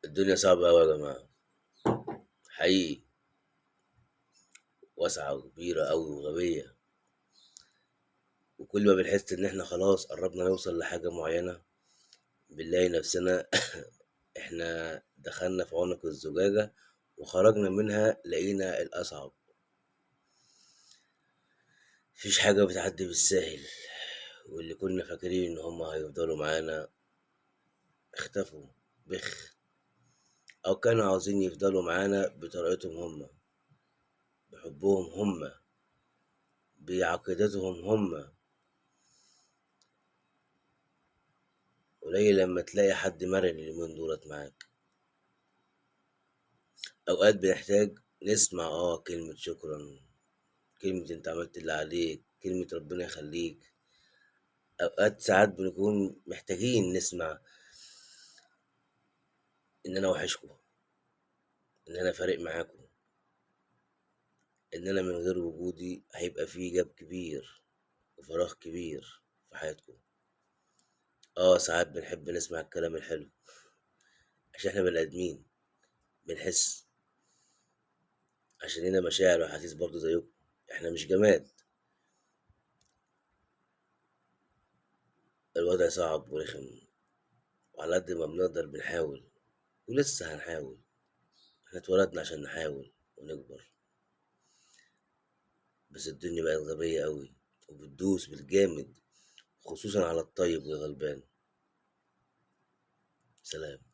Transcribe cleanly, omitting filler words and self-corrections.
الدنيا صعبة أوي يا جماعة، حقيقي. واسعة وكبيرة أوي وغبية، وكل ما بنحس إن إحنا خلاص قربنا نوصل لحاجة معينة بنلاقي نفسنا إحنا دخلنا في عنق الزجاجة وخرجنا منها لقينا الأصعب. مفيش حاجة بتعدي بالساهل، واللي كنا فاكرين إن هما هيفضلوا معانا اختفوا بخ، أو كانوا عاوزين يفضلوا معانا بطريقتهم هما، بحبهم هما، بعقيدتهم هما. قليل لما تلاقي حد مرن اليومين دولت معاك. أوقات بنحتاج نسمع كلمة شكرا، كلمة انت عملت اللي عليك، كلمة ربنا يخليك. أوقات ساعات بنكون محتاجين نسمع إن أنا وحشكوا، إن أنا فارق معاكوا، إن أنا من غير وجودي هيبقى فيه جاب كبير وفراغ كبير في حياتكوا. ساعات بنحب نسمع الكلام الحلو عشان احنا بني آدمين بنحس، عشان لينا مشاعر وأحاسيس برضه زيكم، احنا مش جماد. الوضع صعب ورخم، وعلى قد ما بنقدر بنحاول، ولسه هنحاول. احنا اتولدنا عشان نحاول ونكبر، بس الدنيا بقت غبية أوي وبتدوس بالجامد، خصوصا على الطيب والغلبان. سلام.